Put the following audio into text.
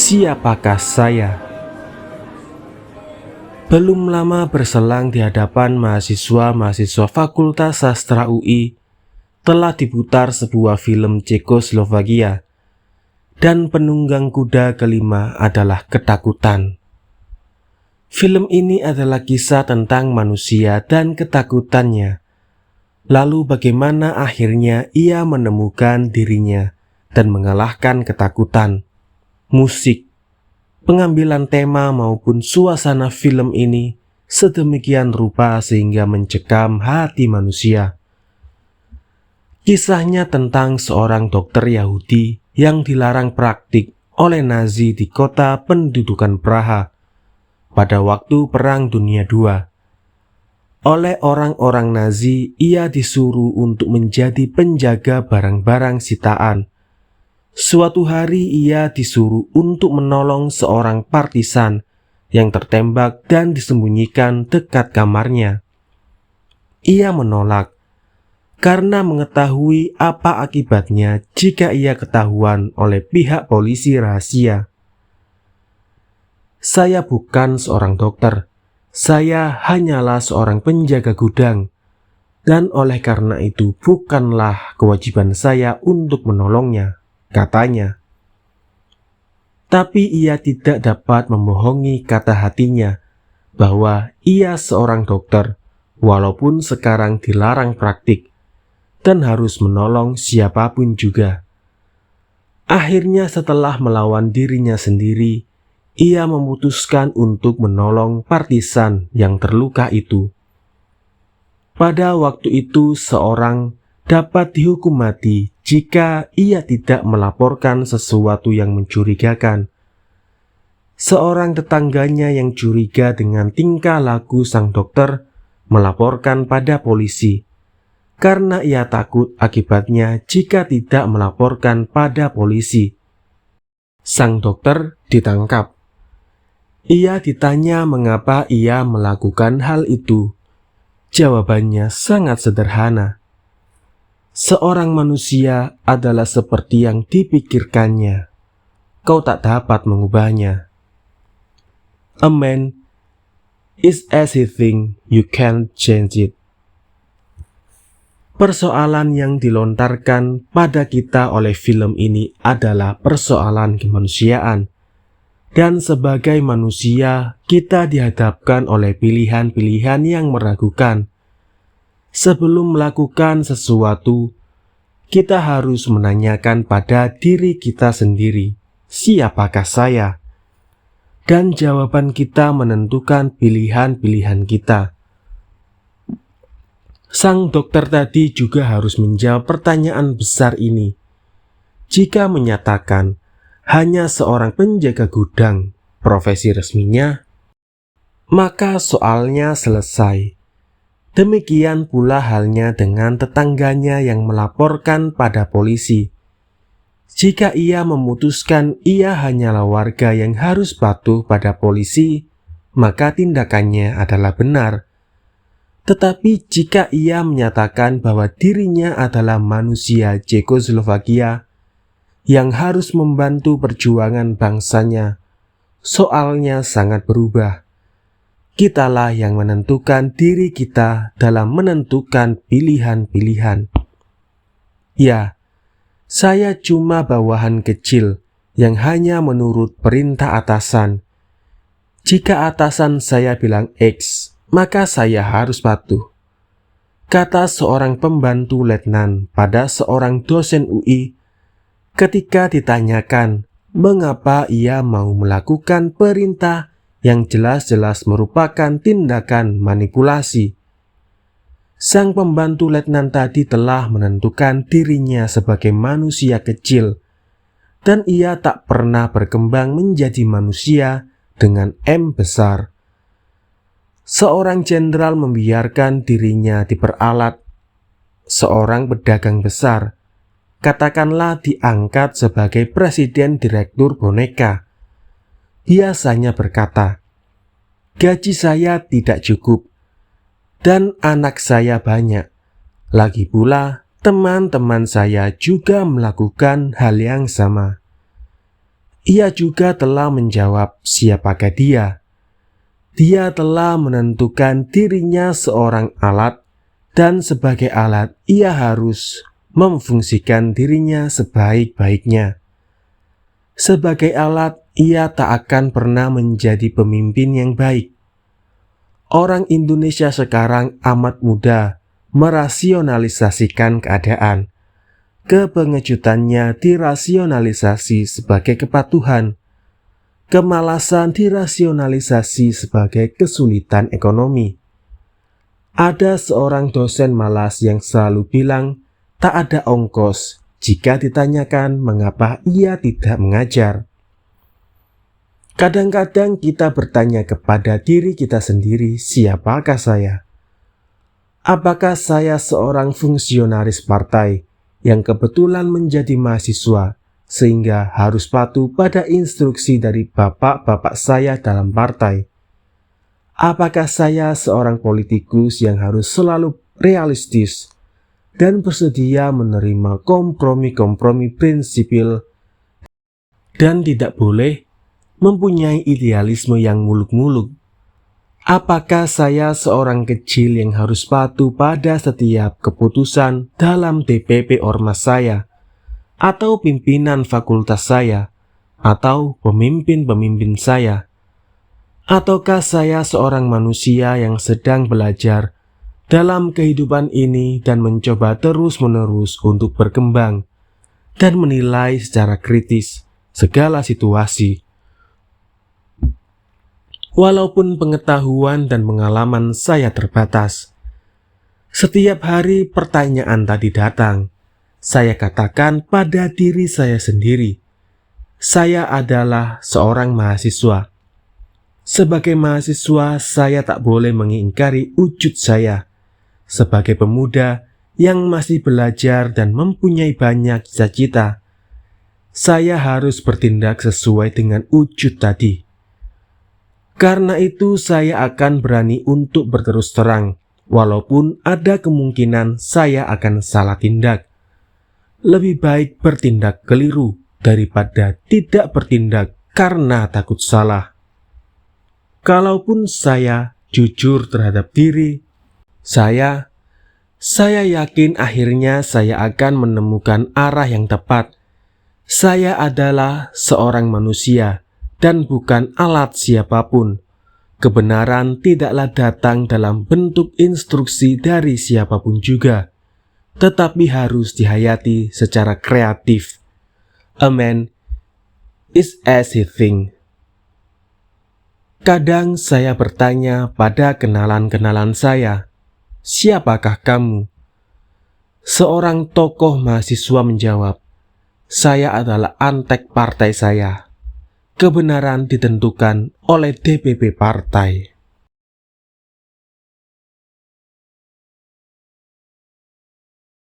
Siapakah saya? Belum lama berselang di hadapan mahasiswa-mahasiswa Fakultas Sastra UI telah diputar sebuah film Cekoslovakia, dan penunggang kuda kelima adalah ketakutan. Film ini adalah kisah tentang manusia dan ketakutannya. Lalu bagaimana akhirnya ia menemukan dirinya dan mengalahkan ketakutan. Musik, pengambilan tema maupun suasana film ini sedemikian rupa sehingga mencekam hati manusia. Kisahnya tentang seorang dokter Yahudi yang dilarang praktik oleh Nazi di kota pendudukan Praha pada waktu Perang Dunia II. Oleh orang-orang Nazi, ia disuruh untuk menjadi penjaga barang-barang sitaan. Suatu hari ia disuruh untuk menolong seorang partisan yang tertembak dan disembunyikan dekat kamarnya. Ia menolak karena mengetahui apa akibatnya jika ia ketahuan oleh pihak polisi rahasia. Saya bukan seorang dokter, saya hanyalah seorang penjaga gudang, dan oleh karena itu bukanlah kewajiban saya untuk menolongnya, katanya. Tapi ia tidak dapat membohongi kata hatinya bahwa ia seorang dokter, walaupun sekarang dilarang praktik dan harus menolong siapapun juga. Akhirnya setelah melawan dirinya sendiri, ia memutuskan untuk menolong partisan yang terluka itu. Pada waktu itu seorang dapat dihukum mati jika ia tidak melaporkan sesuatu yang mencurigakan. Seorang tetangganya yang curiga dengan tingkah laku sang dokter melaporkan pada polisi, karena ia takut akibatnya jika tidak melaporkan pada polisi. Sang dokter ditangkap. Ia ditanya mengapa ia melakukan hal itu. Jawabannya sangat sederhana. Seorang manusia adalah seperti yang dipikirkannya. Kau tak dapat mengubahnya. A man is as he thinks, you can't change it. Persoalan yang dilontarkan pada kita oleh film ini adalah persoalan kemanusiaan. Dan sebagai manusia, kita dihadapkan oleh pilihan-pilihan yang meragukan. Sebelum melakukan sesuatu, kita harus menanyakan pada diri kita sendiri, siapakah saya? Dan jawaban kita menentukan pilihan-pilihan kita. Sang dokter tadi juga harus menjawab pertanyaan besar ini. Jika menyatakan hanya seorang penjaga gudang profesi resminya, maka soalnya selesai. Demikian pula halnya dengan tetangganya yang melaporkan pada polisi. Jika ia memutuskan ia hanyalah warga yang harus patuh pada polisi, maka tindakannya adalah benar. Tetapi jika ia menyatakan bahwa dirinya adalah manusia Cekoslovakia yang harus membantu perjuangan bangsanya, soalnya sangat berubah. Kitalah yang menentukan diri kita dalam menentukan pilihan-pilihan. Ya, saya cuma bawahan kecil yang hanya menurut perintah atasan. Jika atasan saya bilang X, maka saya harus patuh, kata seorang pembantu letnan pada seorang dosen UI ketika ditanyakan mengapa ia mau melakukan perintah yang jelas-jelas merupakan tindakan manipulasi. Sang pembantu letnan tadi telah menentukan dirinya sebagai manusia kecil, dan ia tak pernah berkembang menjadi manusia dengan M besar. Seorang jenderal membiarkan dirinya diperalat. Seorang pedagang besar, katakanlah diangkat sebagai presiden direktur boneka, biasanya berkata, gaji saya tidak cukup, dan anak saya banyak. Lagi pula, teman-teman saya juga melakukan hal yang sama. Ia juga telah menjawab siapakah dia. Dia telah menentukan dirinya seorang alat, dan sebagai alat ia harus memfungsikan dirinya sebaik-baiknya. Sebagai alat, ia tak akan pernah menjadi pemimpin yang baik. Orang Indonesia sekarang amat mudah merasionalisasikan keadaan. Kepengejutannya dirasionalisasi sebagai kepatuhan. Kemalasan dirasionalisasi sebagai kesulitan ekonomi. Ada seorang dosen malas yang selalu bilang tak ada ongkos jika ditanyakan mengapa ia tidak mengajar. Kadang-kadang kita bertanya kepada diri kita sendiri, siapakah saya? Apakah saya seorang fungsionaris partai yang kebetulan menjadi mahasiswa sehingga harus patuh pada instruksi dari bapak-bapak saya dalam partai? Apakah saya seorang politikus yang harus selalu realistis dan bersedia menerima kompromi-kompromi prinsipil dan tidak boleh mempunyai idealisme yang muluk-muluk? Apakah saya seorang kecil yang harus patuh pada setiap keputusan dalam DPP Ormas saya, atau pimpinan fakultas saya, atau pemimpin-pemimpin saya? Ataukah saya seorang manusia yang sedang belajar dalam kehidupan ini dan mencoba terus-menerus untuk berkembang dan menilai secara kritis segala situasi? Walaupun pengetahuan dan pengalaman saya terbatas, setiap hari pertanyaan tadi datang. Saya katakan pada diri saya sendiri, saya adalah seorang mahasiswa. Sebagai mahasiswa, saya tak boleh mengingkari wujud saya sebagai pemuda yang masih belajar dan mempunyai banyak cita-cita. Saya harus bertindak sesuai dengan wujud tadi. Karena itu saya akan berani untuk berterus terang, walaupun ada kemungkinan saya akan salah tindak. Lebih baik bertindak keliru daripada tidak bertindak karena takut salah. Kalaupun saya jujur terhadap diri saya yakin akhirnya saya akan menemukan arah yang tepat. Saya adalah seorang manusia dan bukan alat siapapun. Kebenaran tidaklah datang dalam bentuk instruksi dari siapapun juga, tetapi harus dihayati secara kreatif. A man is as he thinks. Kadang saya bertanya pada kenalan-kenalan saya, siapakah kamu? Seorang tokoh mahasiswa menjawab, saya adalah antek partai saya. Kebenaran ditentukan oleh DPP partai.